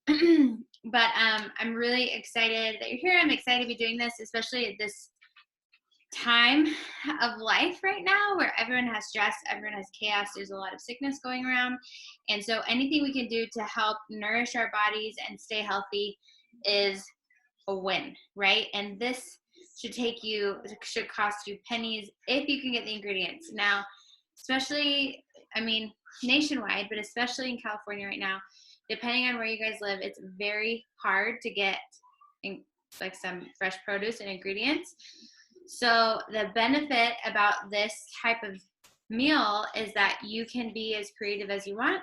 But I'm really excited that you're here. I'm excited to be doing this, especially at this time of life right now where everyone has stress, everyone has chaos, there's a lot of sickness going around. And so anything we can do to help nourish our bodies and stay healthy is a win, right? And this should cost you pennies if you can get the ingredients. Now, especially, I mean, nationwide, but especially in California right now, depending on where you guys live, it's very hard to get like some fresh produce and ingredients. So the benefit about this type of meal is that you can be as creative as you want.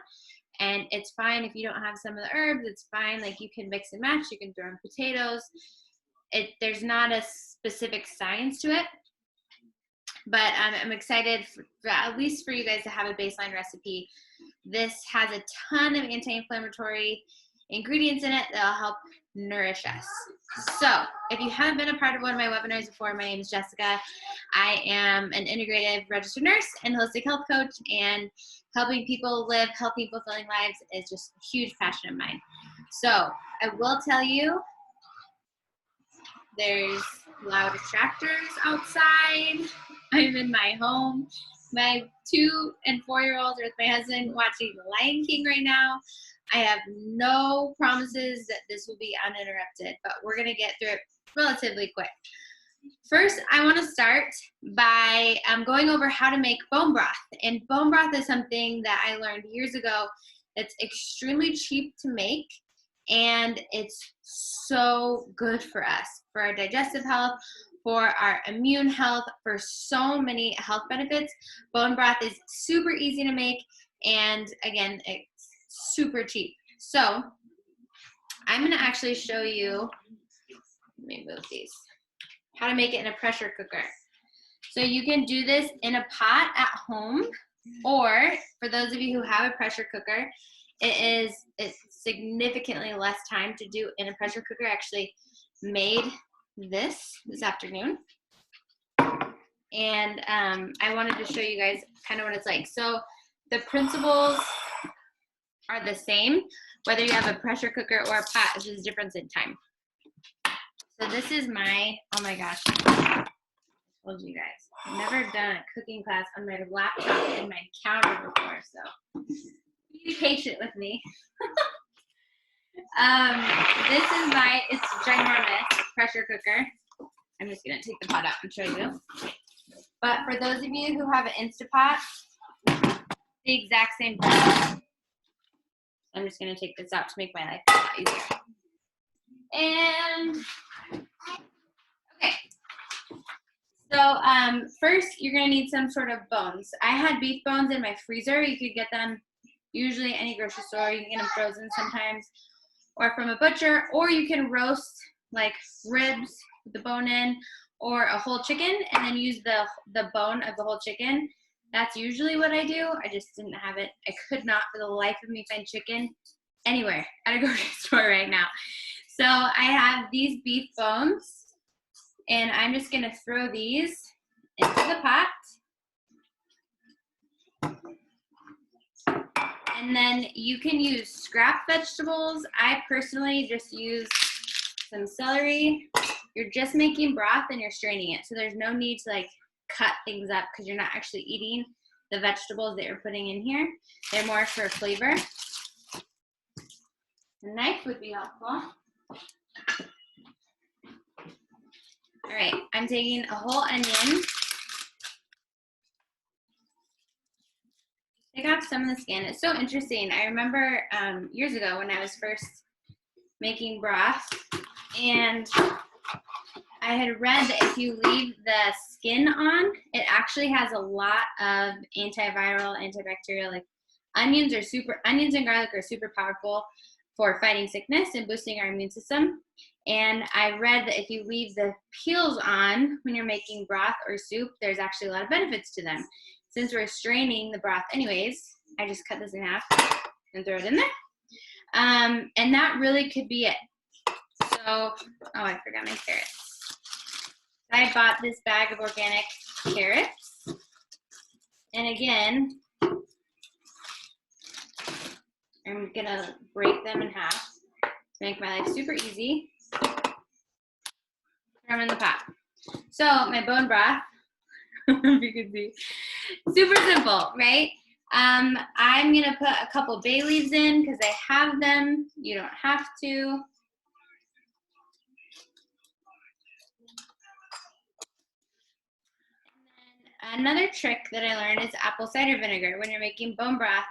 And it's fine if you don't have some of the herbs, it's fine. Like you can mix and match, you can throw in potatoes. There's not a specific science to it. But I'm excited at least for you guys to have a baseline recipe. This has a ton of anti-inflammatory ingredients in it that'll help nourish us. So if you haven't been a part of one of my webinars before, my name is Jessica. I am an integrative registered nurse and holistic health coach, and helping people live healthy, fulfilling lives is just a huge passion of mine. So I will tell you, there's loud tractors outside. I'm in my home. My 2- and 4-year-olds are with my husband watching The Lion King right now. I have no promises that this will be uninterrupted, but we're going to get through it relatively quick. First, I want to start by going over how to make bone broth. And bone broth is something that I learned years ago that's extremely cheap to make, and it's so good for us, for our digestive health, for our immune health, for so many health benefits. Bone broth is super easy to make, and again, it's super cheap. So I'm going to actually show you, let me move these, how to make it in a pressure cooker. So you can do this in a pot at home, or for those of you who have a pressure cooker, it's significantly less time to do in a pressure cooker. I actually made this afternoon, and I wanted to show you guys kind of what it's like. So the principles are the same whether you have a pressure cooker or a pot. It's just a difference in time. So this is my, oh my gosh, I told you guys, I've never done a cooking class on my laptop and my counter before, so be patient with me. This is it's ginormous pressure cooker. I'm just gonna take the pot out and show you. But for those of you who have an Instapot, the exact same thing. I'm just gonna take this out to make my life a lot easier. And okay, so first you're gonna need some sort of bones. I had beef bones in my freezer. You could get them usually any grocery store. You can get them frozen sometimes, or from a butcher, or you can roast like ribs with the bone in, or a whole chicken and then use the bone of the whole chicken. That's usually what I do. I just didn't have it. I could not for the life of me find chicken anywhere at a grocery store right now. So I have these beef bones, and I'm just gonna throw these into the pot. And then you can use scrap vegetables. I personally just use some celery. You're just making broth and you're straining it. So there's no need to like cut things up because you're not actually eating the vegetables that you're putting in here. They're more for flavor. A knife would be helpful. All right, I'm taking a whole onion. Take off some of the skin. It's so interesting. I remember years ago when I was first making broth, and I had read that if you leave the skin on, it actually has a lot of antiviral, antibacterial. Like onions and garlic are super powerful for fighting sickness and boosting our immune system. And I read that if you leave the peels on when you're making broth or soup, there's actually a lot of benefits to them. Since we're straining the broth anyways, I just cut this in half and throw it in there. And that really could be it. So, oh, I forgot my carrots. I bought this bag of organic carrots. And again, I'm gonna break them in half. make my life super easy. Throw them in the pot. So my bone broth, if you can see, super simple, right? I'm gonna put a couple bay leaves in because I have them. You don't have to. And then another trick that I learned is apple cider vinegar. When you're making bone broth,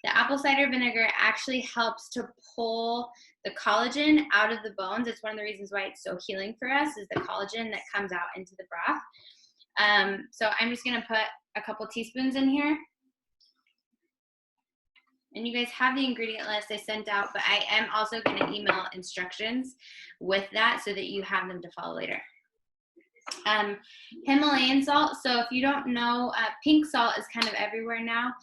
the apple cider vinegar actually helps to pull the collagen out of the bones. It's one of the reasons why it's so healing for us, is the collagen that comes out into the broth. So I'm just gonna put a couple teaspoons in here. And you guys have the ingredient list I sent out, but I am also gonna email instructions with that so that you have them to follow later. Himalayan salt, so if you don't know, pink salt is kind of everywhere now.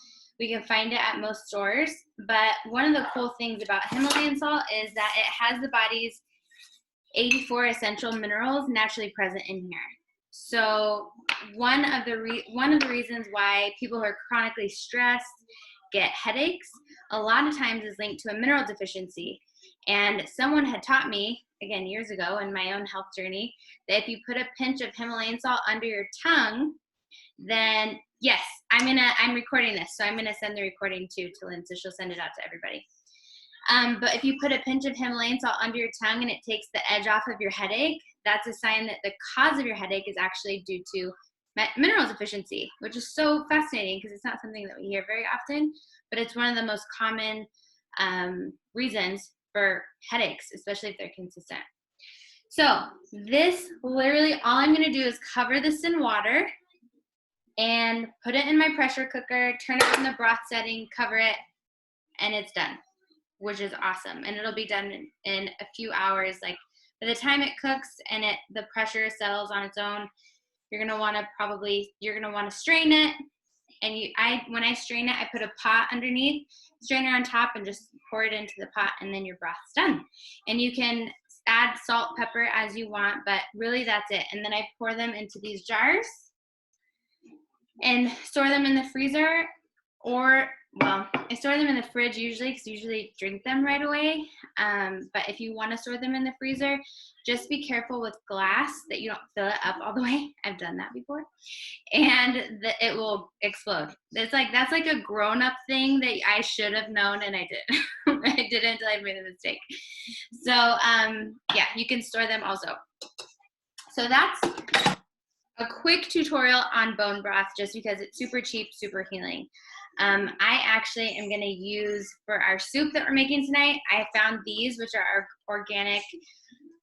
We can find it at most stores, but one of the cool things about Himalayan salt is that it has the body's 84 essential minerals naturally present in here. So one of the reasons why people who are chronically stressed get headaches a lot of times is linked to a mineral deficiency. And someone had taught me, again, years ago in my own health journey, that if you put a pinch of Himalayan salt under your tongue, then yes, I'm recording this, so I'm gonna send the recording to Lynn, so she'll send it out to everybody. But if you put a pinch of Himalayan salt under your tongue and it takes the edge off of your headache, that's a sign that the cause of your headache is actually due to mineral deficiency, which is so fascinating because it's not something that we hear very often, but it's one of the most common reasons for headaches, especially if they're consistent. So this, literally all I'm gonna do is cover this in water and put it in my pressure cooker, turn it on the broth setting, cover it, and it's done, which is awesome. And it'll be done in a few hours. Like by the time it cooks and the pressure settles on its own, you're gonna wanna strain it. And when I strain it, I put a pot underneath, strainer on top, and just pour it into the pot, and then your broth's done. And you can add salt, pepper as you want, but really that's it. And then I pour them into these jars and store them in the freezer, or, well, I store them in the fridge usually because I usually drink them right away. But if you want to store them in the freezer, just be careful with glass that you don't fill it up all the way. I've done that before. And it will explode. That's like a grown-up thing that I should have known, and I did. I didn't until I made a mistake. So yeah, you can store them also. So that's a quick tutorial on bone broth, just because it's super cheap, super healing. I actually am gonna use, for our soup that we're making tonight, I found these, which are our organic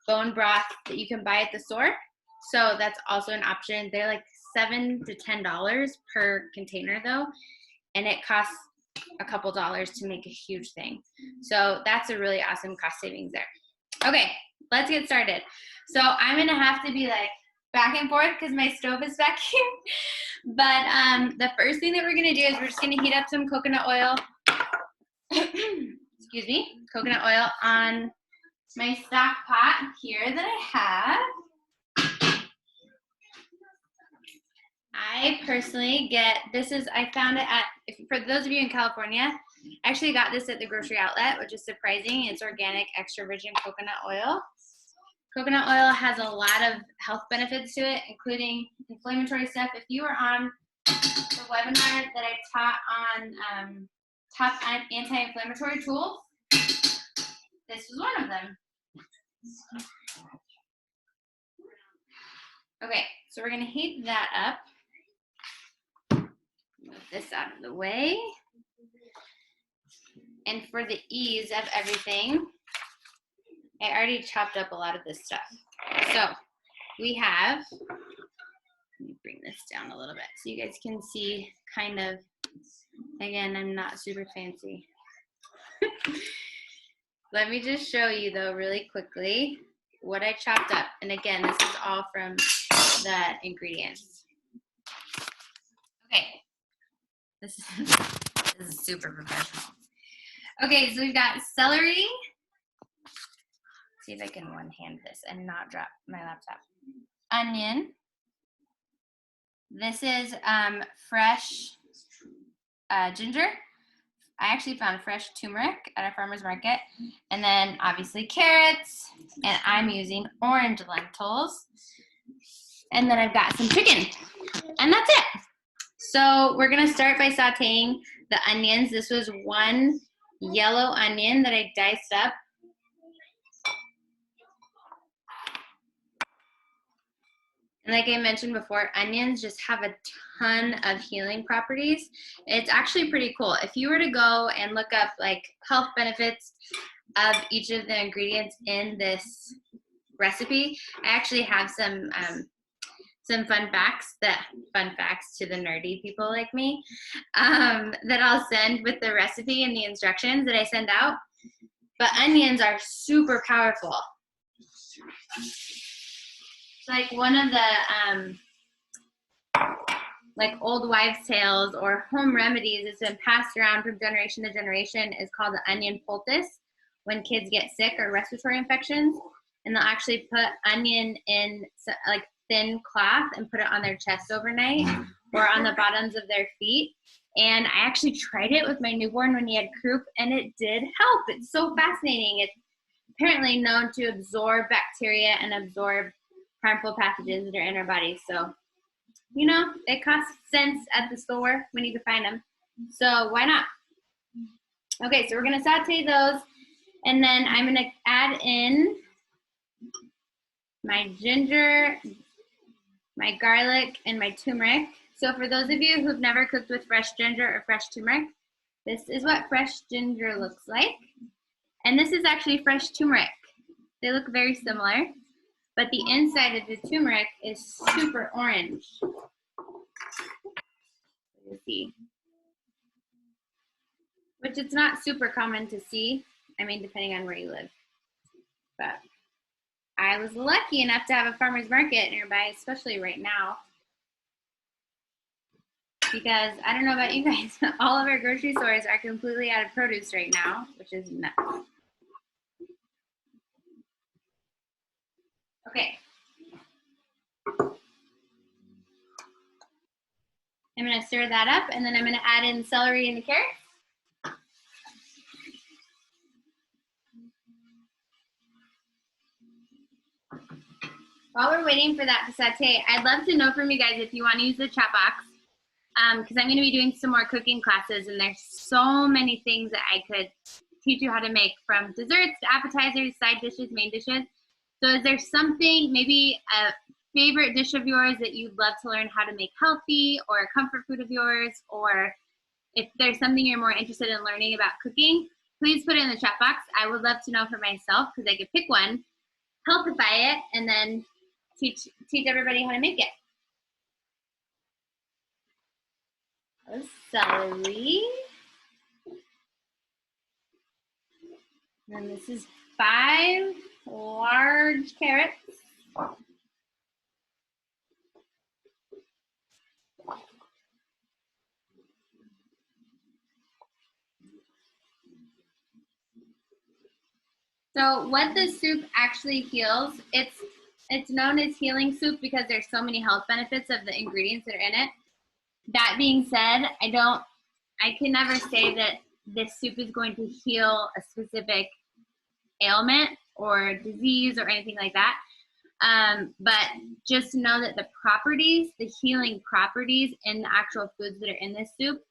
bone broth that you can buy at the store. So that's also an option. They're like $7 to $10 per container though, and it costs a couple dollars to make a huge thing. So that's a really awesome cost savings there. Okay, let's get started. So I'm gonna have to be like back and forth because my stove is back here. But the first thing that we're gonna do is we're just gonna heat up some coconut oil. Excuse me, coconut oil on my stock pot here that I have. I personally I found it for those of you in California, I actually got this at the grocery outlet, which is surprising. It's organic, extra virgin coconut oil. Coconut oil has a lot of health benefits to it, including inflammatory stuff. If you were on the webinar that I taught on top anti-inflammatory tools, this was one of them. Okay, so we're gonna heat that up. Move this out of the way. And for the ease of everything, I already chopped up a lot of this stuff. So we have, let me bring this down a little bit so you guys can see kind of, again, I'm not super fancy. Let me just show you though really quickly what I chopped up. And again, this is all from the ingredients. Okay, this is super professional. Okay, so we've got celery. See if I can one-hand this and not drop my laptop. Onion. This is fresh ginger, I actually found fresh turmeric at our farmer's market, and then obviously carrots, and I'm using orange lentils, and then I've got some chicken, and that's it. So we're gonna start by sauteing the onions. This was one yellow onion that I diced up. And like I mentioned before, onions just have a ton of healing properties. It's actually pretty cool. If you were to go and look up like health benefits of each of the ingredients in this recipe, I actually have some fun facts to the nerdy people like me that I'll send with the recipe and the instructions that I send out. But onions are super powerful. Like one of the like old wives' tales or home remedies that's been passed around from generation to generation is called the onion poultice. When kids get sick or respiratory infections, and they'll actually put onion in like thin cloth and put it on their chest overnight or on the bottoms of their feet. And I actually tried it with my newborn when he had croup, and it did help. It's so fascinating. It's apparently known to absorb bacteria and absorb harmful pathogens that are in our bodies. So, you know, it costs cents at the store. We need to find them. So why not? Okay, so we're gonna saute those, and then I'm gonna add in my ginger, my garlic, and my turmeric. So for those of you who've never cooked with fresh ginger or fresh turmeric, this is what fresh ginger looks like. And this is actually fresh turmeric. They look very similar, but the inside of the turmeric is super orange. You see, which it's not super common to see. I mean, depending on where you live. But I was lucky enough to have a farmer's market nearby, especially right now. Because I don't know about you guys, but all of our grocery stores are completely out of produce right now, which is nuts. Okay. I'm gonna stir that up, and then I'm gonna add in celery and the carrots. While we're waiting for that to saute, I'd love to know from you guys if you want to use the chat box, because I'm going to be doing some more cooking classes, and there's so many things that I could teach you how to make, from desserts to appetizers, side dishes, main dishes. So is there something, maybe a favorite dish of yours that you'd love to learn how to make healthy, or a comfort food of yours, or if there's something you're more interested in learning about cooking, please put it in the chat box. I would love to know for myself, because I could pick one, healthify it, and then teach everybody how to make it. Celery. And this is 5 large carrots. So what the soup actually heals, it's known as healing soup because there's so many health benefits of the ingredients that are in it. That being said, I can never say that this soup is going to heal a specific ailment or disease or anything like that. But just know that the properties, the healing properties in the actual foods that are in this soup,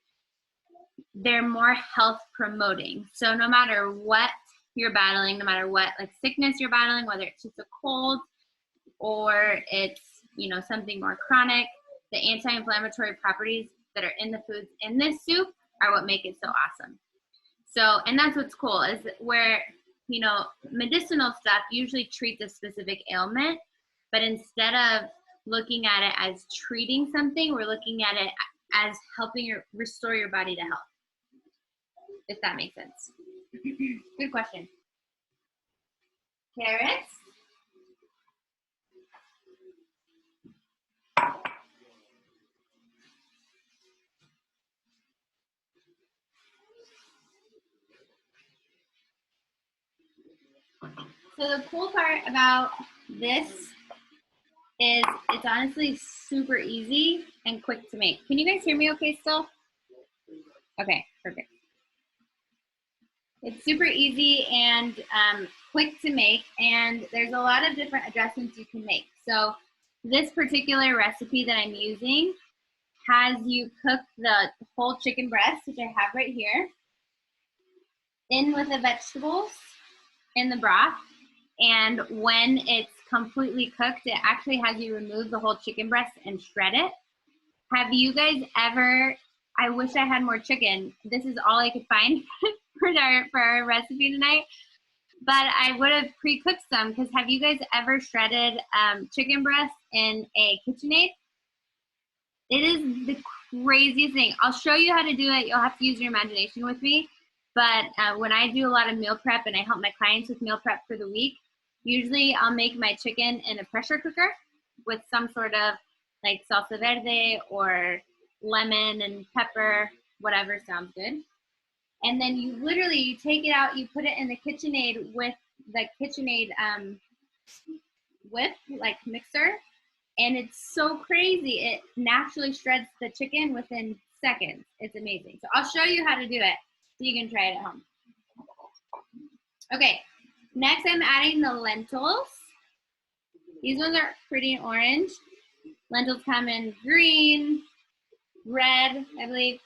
they're more health promoting. So no matter what you're battling, no matter what like sickness you're battling, whether it's just a cold or it's, you know, something more chronic, the anti-inflammatory properties that are in the foods in this soup are what make it so awesome. So, and that's what's cool, is where, you know, medicinal stuff usually treats a specific ailment, but instead of looking at it as treating something, we're looking at it as helping restore your body to health, if that makes sense. Good question. Carrots. So the cool part about this is it's honestly super easy and quick to make. Can you guys hear me okay still? Okay, perfect. It's super easy and quick to make, and there's a lot of different adjustments you can make. So this particular recipe that I'm using has you cook the whole chicken breast, which I have right here, in with the vegetables in the broth. And when it's completely cooked, it actually has you remove the whole chicken breast and shred it. Have you guys ever, I wish I had more chicken. This is all I could find for our recipe tonight. But I would have pre-cooked some, because have you guys ever shredded chicken breast in a KitchenAid? It is the craziest thing. I'll show you how to do it. You'll have to use your imagination with me. But when I do a lot of meal prep and I help my clients with meal prep for the week, usually I'll make my chicken in a pressure cooker with some sort of like salsa verde or lemon and pepper, whatever sounds good. And then you literally, you take it out, you put it in the KitchenAid with the KitchenAid whip, like mixer. And it's so crazy. It naturally shreds the chicken within seconds. It's amazing. So I'll show you how to do it so you can try it at home. Okay, next I'm adding the lentils. These ones are pretty orange. Lentils come in green, red, I believe.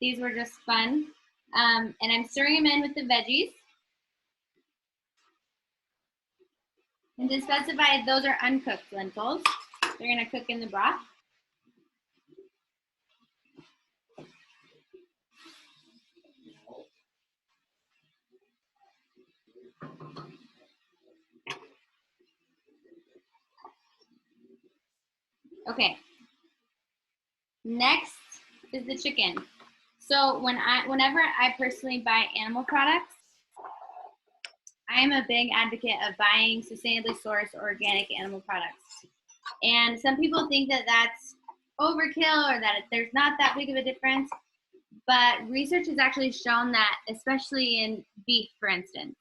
These were just fun. And I'm stirring them in with the veggies. And to specify, those are uncooked lentils. They're gonna cook in the broth. Okay. Next is the chicken. So whenever I personally buy animal products, I am a big advocate of buying sustainably sourced organic animal products. And some people think that that's overkill or that there's not that big of a difference. But research has actually shown that, especially in beef, for instance,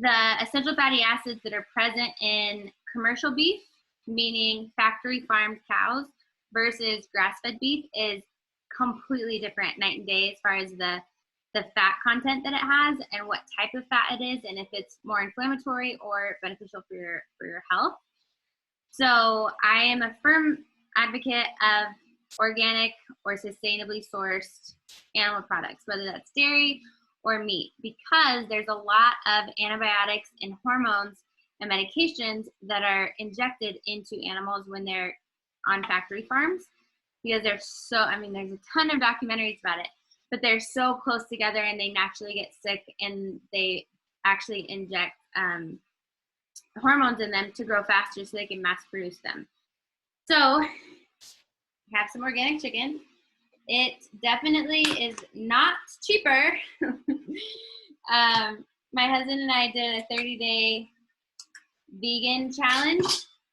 the essential fatty acids that are present in commercial beef, meaning factory farmed cows, versus grass-fed beef is completely different night and day as far as the fat content that it has and what type of fat it is, and if it's more inflammatory or beneficial for your health. So I am a firm advocate of organic or sustainably sourced animal products, whether that's dairy or meat, because there's a lot of antibiotics and hormones and medications that are injected into animals when they're on factory farms, because they're so, I mean, there's a ton of documentaries about it, but they're so close together and they naturally get sick, and they actually inject hormones in them to grow faster so they can mass produce them. So have some organic chicken. It definitely is not cheaper. My husband and I did a 30-day vegan challenge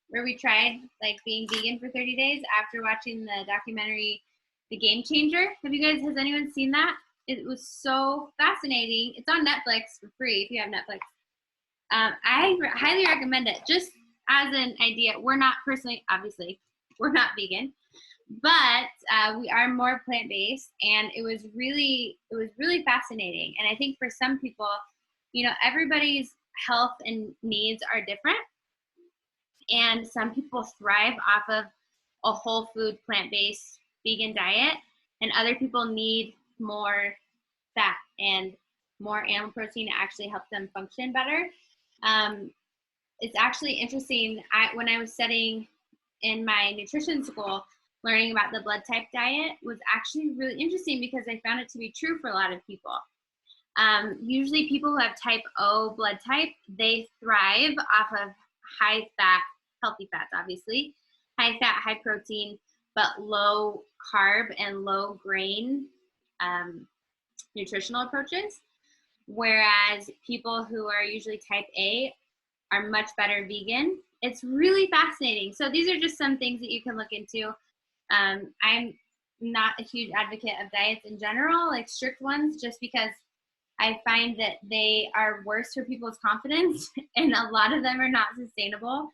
where we tried like being vegan for 30 days after watching the documentary The Game Changer. Has anyone seen that? It was so fascinating. It's on Netflix for free if you have Netflix. I highly recommend it. Just as an idea, we're not personally, obviously, we're not vegan, but we are more plant-based, and it was really fascinating. And I think for some people, you know, everybody's health and needs are different, and some people thrive off of a whole food, plant-based, vegan diet, and other people need more fat and more animal protein to actually help them function better. It's actually interesting. When I was studying in my nutrition school, learning about the blood type diet was actually really interesting because I found it to be true for a lot of people. Usually people who have type O blood type, they thrive off of high fat, healthy fats, obviously, high fat, high protein, but low carb and low grain nutritional approaches. Whereas people who are usually type A are much better vegan. It's really fascinating. So these are just some things that you can look into. I'm not a huge advocate of diets in general, like strict ones, just because I find that they are worse for people's confidence, and a lot of them are not sustainable.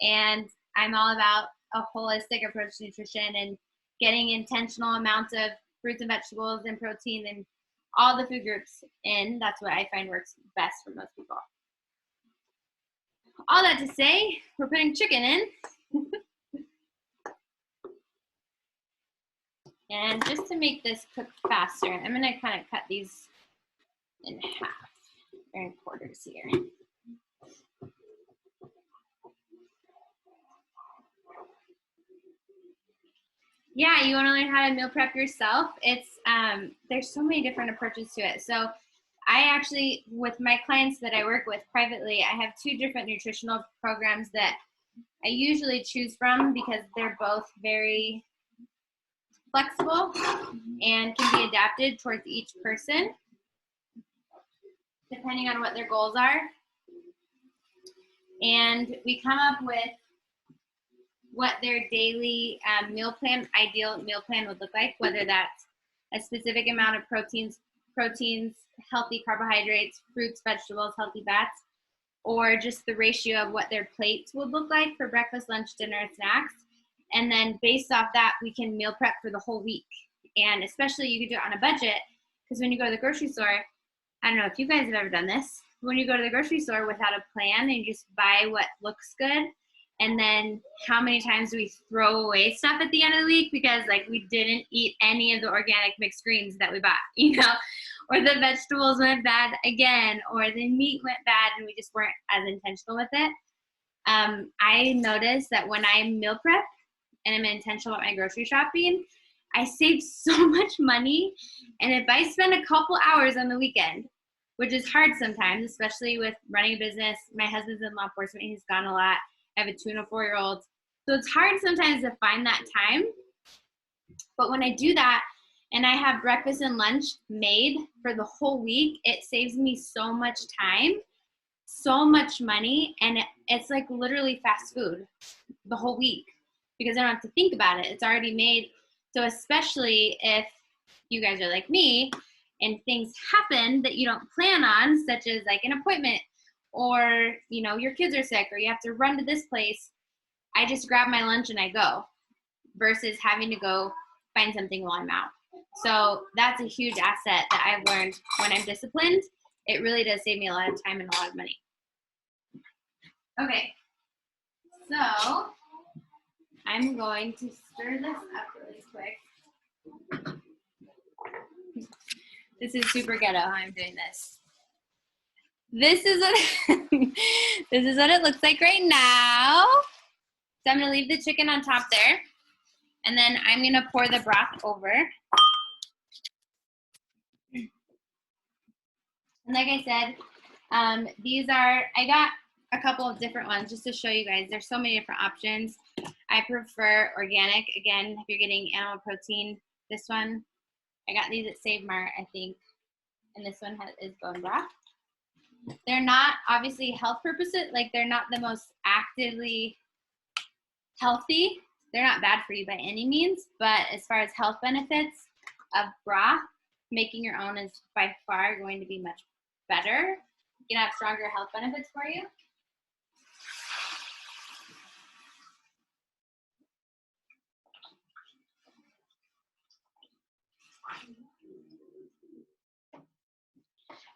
And I'm all about a holistic approach to nutrition and getting intentional amounts of fruits and vegetables and protein and all the food groups in. That's what I find works best for most people. All that to say, we're putting chicken in. And just to make this cook faster, I'm gonna kind of cut these in half, or in quarters here. Yeah, you wanna learn how to meal prep yourself? It's, there's so many different approaches to it. So I actually, with my clients that I work with privately, I have 2 different nutritional programs that I usually choose from because they're both very flexible and can be adapted towards each person depending on what their goals are. And we come up with what their daily meal plan, ideal meal plan would look like, whether that's a specific amount of proteins, healthy carbohydrates, fruits, vegetables, healthy fats, or just the ratio of what their plates would look like for breakfast, lunch, dinner, and snacks. And then based off that, we can meal prep for the whole week. And especially you could do it on a budget, because when you go to the grocery store, I don't know if you guys have ever done this, when you go to the grocery store without a plan and you just buy what looks good, and then how many times do we throw away stuff at the end of the week because like we didn't eat any of the organic mixed greens that we bought, you know, or the vegetables went bad again, or the meat went bad and we just weren't as intentional with it. I noticed that when I meal prep and I'm intentional about my grocery shopping, I save so much money. And if I spend a couple hours on the weekend, which is hard sometimes, especially with running a business, my husband's in law enforcement, he's gone a lot. I have a 2 and a 4-year-old. So it's hard sometimes to find that time. But when I do that and I have breakfast and lunch made for the whole week, it saves me so much time, so much money, and it's like literally fast food the whole week because I don't have to think about it. It's already made. So especially if you guys are like me and things happen that you don't plan on, such as like an appointment, or you know your kids are sick, or you have to run to this place, I just grab my lunch and I go, versus having to go find something while I'm out. So that's a huge asset that I've learned when I'm disciplined. It really does save me a lot of time and a lot of money. Okay, so I'm going to stir this up really quick. This is super ghetto how I'm doing this. This is what this is what it looks like right now. So I'm gonna leave the chicken on top there, and then I'm gonna pour the broth over. And like I said, I got a couple of different ones just to show you guys. There's so many different options. I prefer organic. Again, if you're getting animal protein, this one, I got these at Save Mart, I think, and this one is bone broth. They're not, obviously, health purposes, like they're not the most actively healthy. They're not bad for you by any means, but as far as health benefits of broth, making your own is by far going to be much better. You can have stronger health benefits for you.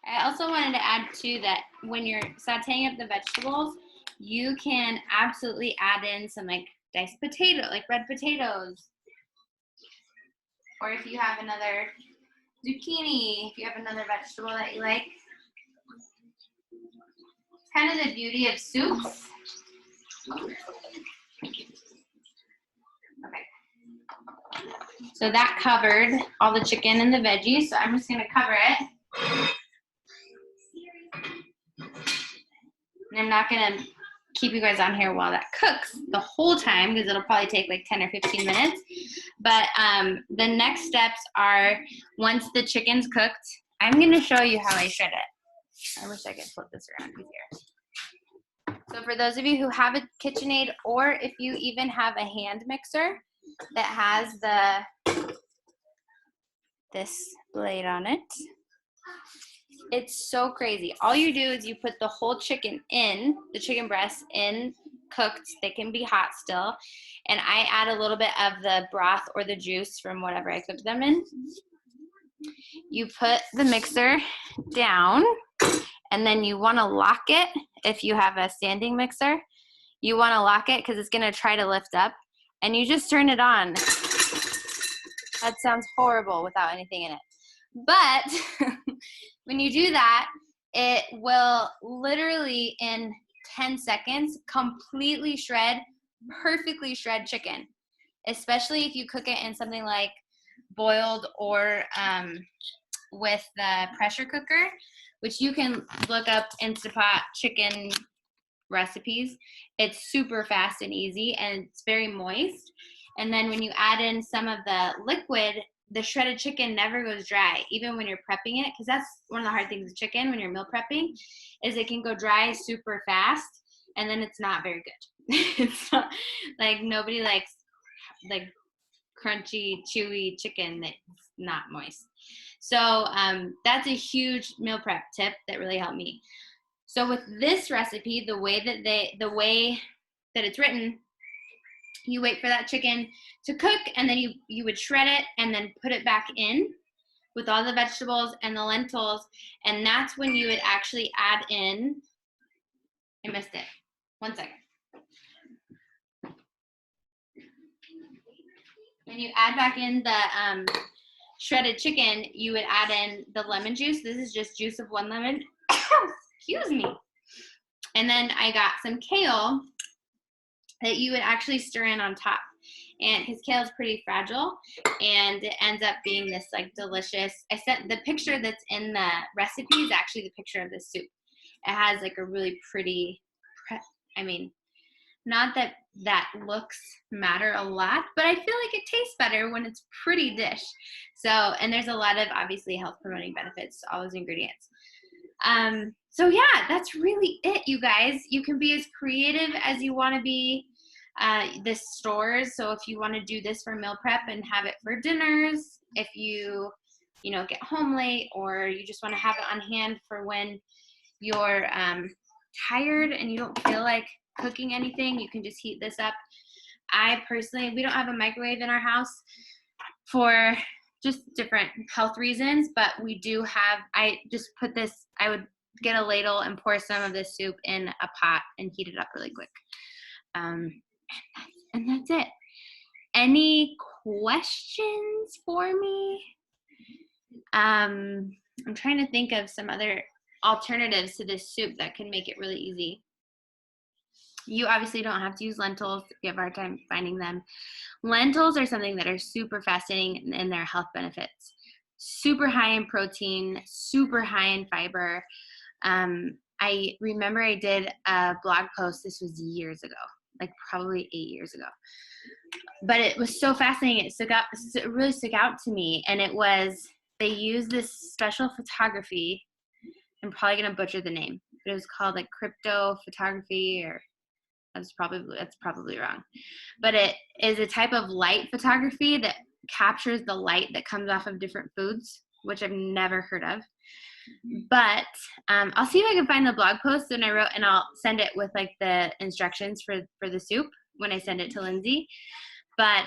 I also wanted to add too that when you're sauteing up the vegetables, you can absolutely add in some like diced potato, like red potatoes. Or if you have another zucchini, if you have another vegetable that you like. It's kind of the beauty of soups. Okay. So that covered all the chicken and the veggies, so I'm just gonna cover it. And I'm not gonna keep you guys on here while that cooks the whole time because it'll probably take like 10 or 15 minutes. But the next steps are, once the chicken's cooked, I'm gonna show you how I shred it. I wish I could flip this around easier. So for those of you who have a KitchenAid, or if you even have a hand mixer that has this blade on it, it's so crazy. All you do is you put the whole chicken in, the chicken breasts in cooked. They can be hot still. And I add a little bit of the broth or the juice from whatever I cooked them in. you put the mixer down, and then you want to lock it. If you have a standing mixer, you want to lock it because it's going to try to lift up, and you just turn it on. That sounds horrible without anything in it. But when you do that, it will literally in 10 seconds completely perfectly shred chicken, especially if you cook it in something like boiled or with the pressure cooker, which you can look up Instapot chicken recipes. It's super fast and easy, and it's very moist. And then when you add in some of the liquid, the shredded chicken never goes dry, even when you're prepping it, because that's one of the hard things with chicken when you're meal prepping, is it can go dry super fast, and then it's not very good. It's not, like, nobody likes like crunchy, chewy chicken that's not moist. So that's a huge meal prep tip that really helped me. So with this recipe, the way that it's written, you wait for that chicken to cook, and then you would shred it and then put it back in with all the vegetables and the lentils, and that's when you would actually add in, I missed it. 1 second. When you add back in the shredded chicken, you would add in the lemon juice. This is just juice of 1 lemon. Excuse me. And then I got some kale that you would actually stir in on top. And his kale is pretty fragile, and it ends up being this like delicious. I sent the picture that's in the recipe is actually the picture of this soup. It has like a really pretty, I mean, not that looks matter a lot, but I feel like it tastes better when it's pretty dish. So, and there's a lot of obviously health promoting benefits to all those ingredients. So yeah, that's really it, you guys. You can be as creative as you want to be. The stores, so if you want to do this for meal prep and have it for dinners, if you get home late, or you just want to have it on hand for when you're tired and you don't feel like cooking anything, you can just heat this up. We don't have a microwave in our house for just different health reasons, but we do have, I would get a ladle and pour some of this soup in a pot and heat it up really quick. And that's it. Any questions for me? I'm trying to think of some other alternatives to this soup that can make it really easy. You obviously don't have to use lentils if you have a hard time finding them. Lentils are something that are super fascinating in their health benefits. Super high in protein, super high in fiber. I remember I did a blog post, this was years ago, like probably 8 years ago. But it was so fascinating. It really stuck out to me. And it was, they used this special photography. I'm probably going to butcher the name, but it was called like crypto photography, or that's probably wrong. But it is a type of light photography that captures the light that comes off of different foods, which I've never heard of. But I'll see if I can find the blog post and I wrote, and I'll send it with like the instructions for the soup when I send it to Lindsay. But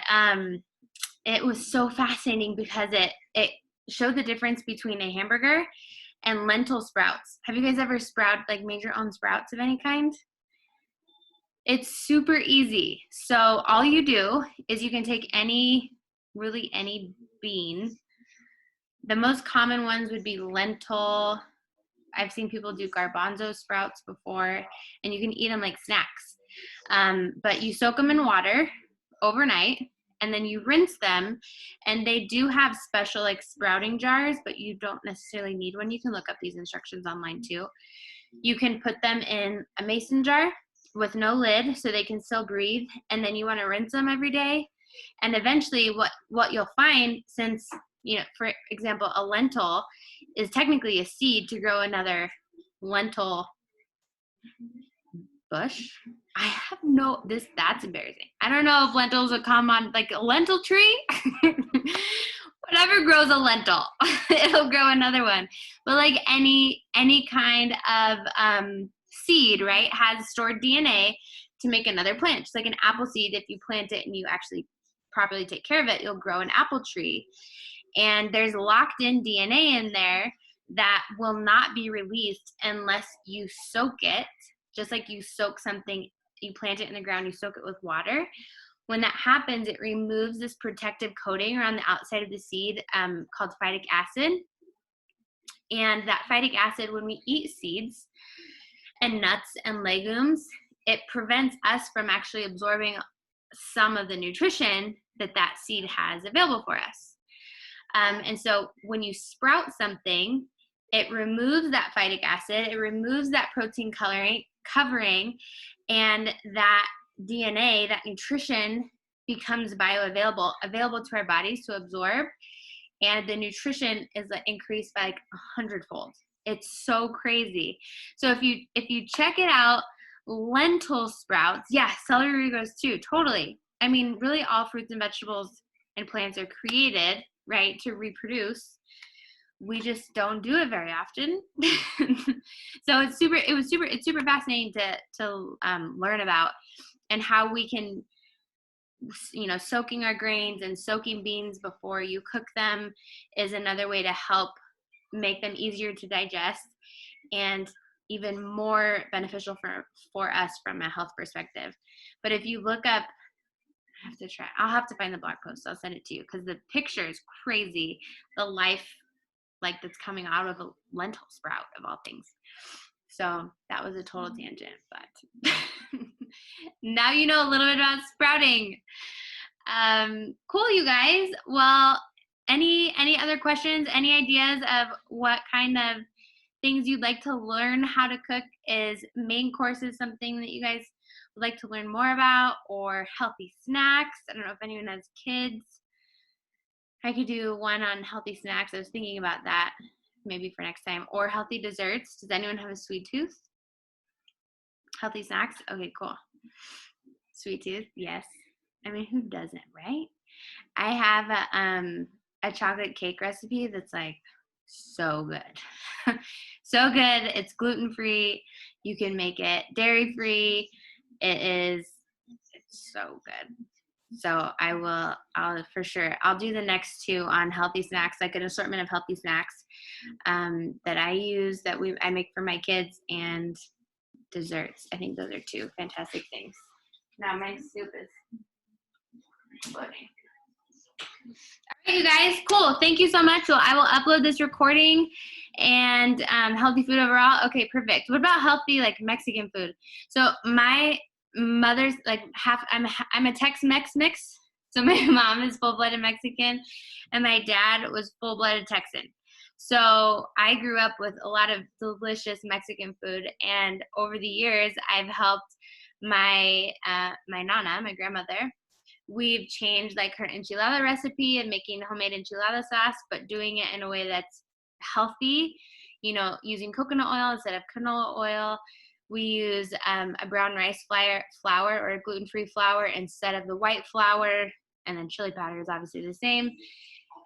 it was so fascinating because it showed the difference between a hamburger and lentil sprouts. Have you guys ever made your own sprouts of any kind? It's super easy. So all you do is you can take any bean. The most common ones would be lentil. I've seen people do garbanzo sprouts before, and you can eat them like snacks. But you soak them in water overnight, and then you rinse them, and they do have special like sprouting jars, but you don't necessarily need one. You can look up these instructions online too. You can put them in a mason jar with no lid so they can still breathe, and then you want to rinse them every day. And eventually what you'll find, since for example, a lentil is technically a seed to grow another lentil bush. That's embarrassing. I don't know if lentils would come on like a lentil tree. Whatever grows a lentil, it'll grow another one. But like any kind of seed, right, has stored DNA to make another plant. Just like an apple seed, if you plant it and you actually properly take care of it, you'll grow an apple tree. And there's locked in DNA in there that will not be released unless you soak it, just like you soak something, you plant it in the ground, you soak it with water. When that happens, it removes this protective coating around the outside of the seed called phytic acid. And that phytic acid, when we eat seeds and nuts and legumes, it prevents us from actually absorbing some of the nutrition that that seed has available for us. And so when you sprout something, it removes that phytic acid, it removes that protein covering, and that DNA, that nutrition becomes bioavailable, available to our bodies to absorb, and the nutrition is increased by like 100-fold. It's so crazy. So if you check it out, lentil sprouts, yeah, celery grows too, totally. I mean, really all fruits and vegetables and plants are created, right, to reproduce. We just don't do it very often. So it's super fascinating to learn about, and how we can, you know, soaking our grains and soaking beans before you cook them is another way to help make them easier to digest and even more beneficial for us from a health perspective. But if you look up, I'll have to find the blog post, I'll send it to you, because the picture is crazy, the life like that's coming out of a lentil sprout of all things. So that was a total tangent, but now you know a little bit about sprouting. Cool, you guys. Well, any other questions, any ideas of what kind of things you'd like to learn how to cook? Is main courses something that you guys would like to learn more about, or healthy snacks? I don't know if anyone has kids. I could do one on healthy snacks. I was thinking about that maybe for next time. Or healthy desserts. Does anyone have a sweet tooth? Healthy snacks? Okay, cool. Sweet tooth, yes. I mean, who doesn't, right? I have a chocolate cake recipe that's like so good. So good. It's gluten-free. You can make it dairy-free. It's so good. So I'll for sure, I'll do the next two on healthy snacks, like an assortment of healthy snacks that I use, that I make for my kids, and desserts. I think those are two fantastic things. Now my soup is exploding. All right, you guys, cool. Thank you so much. So I will upload this recording, and healthy food overall. Okay, perfect. What about healthy, like Mexican food? So my mother's like I'm a Tex-Mex mix. So my mom is full-blooded Mexican, and my dad was full-blooded Texan. So I grew up with a lot of delicious Mexican food, and over the years, I've helped my nana, my grandmother. We've changed like her enchilada recipe and making homemade enchilada sauce, but doing it in a way that's healthy, you know, using coconut oil instead of canola oil. We use a brown rice flour or a gluten-free flour instead of the white flour, and then chili powder is obviously the same.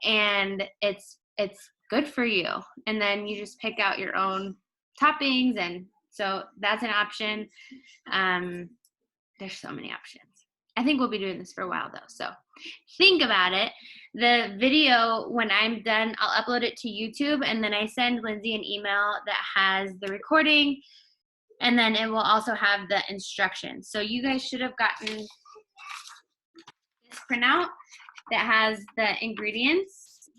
And it's good for you. And then you just pick out your own toppings, and so that's an option. There's so many options. I think we'll be doing this for a while though, so think about it. The video, when I'm done, I'll upload it to YouTube, and then I send Lindsay an email that has the recording, and then it will also have the instructions. So you guys should have gotten this printout that has the ingredients,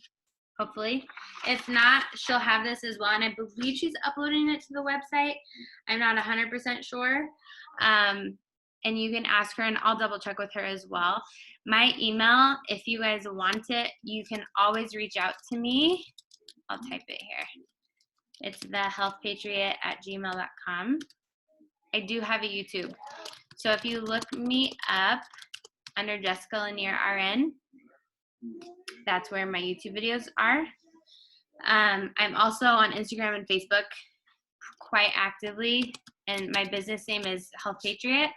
hopefully. If not, she'll have this as well, and I believe she's uploading it to the website. I'm not 100% sure. And you can ask her, and I'll double check with her as well. My email, if you guys want it, you can always reach out to me. I'll type it here. It's thehealthpatriot@gmail.com. I do have a YouTube. So if you look me up under Jessica Lanier RN, that's where my YouTube videos are. I'm also on Instagram and Facebook quite actively, and my business name is Health Patriot.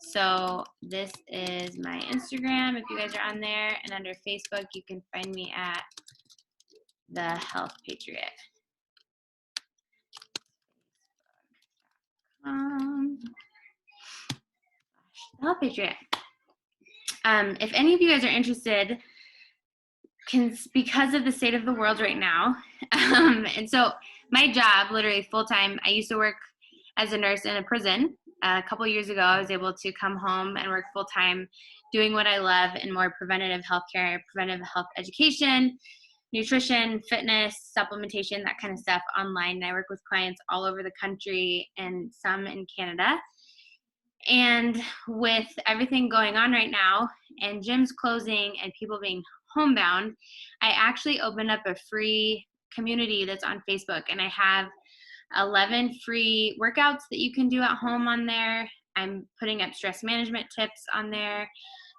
So this is my Instagram if you guys are on there, and under Facebook you can find me at The Health Patriot. The Health Patriot. If any of you guys are interested, because of the state of the world right now. And so my job, literally full time, I used to work as a nurse in a prison. A couple years ago, I was able to come home and work full time doing what I love in more preventative healthcare, preventative health education, nutrition, fitness, supplementation, that kind of stuff online. And I work with clients all over the country and some in Canada. And with everything going on right now and gyms closing and people being homebound, I actually opened up a free community that's on Facebook, and I have 11 free workouts that you can do at home on there. I'm putting up stress management tips on there,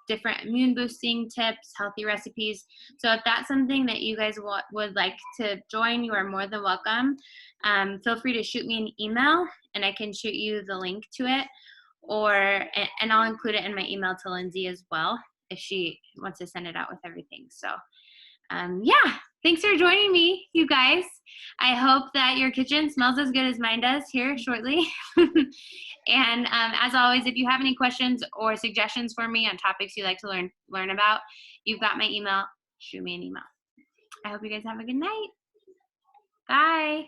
different immune boosting tips, healthy recipes. So if that's something that you guys would like to join, you are more than welcome. Feel free to shoot me an email and I can shoot you the link to it, and I'll include it in my email to Lindsay as well if she wants to send it out with everything. So yeah, thanks for joining me, you guys. I hope that your kitchen smells as good as mine does here shortly. And as always, if you have any questions or suggestions for me on topics you'd like to learn about, you've got my email. Shoot me an email. I hope you guys have a good night. Bye.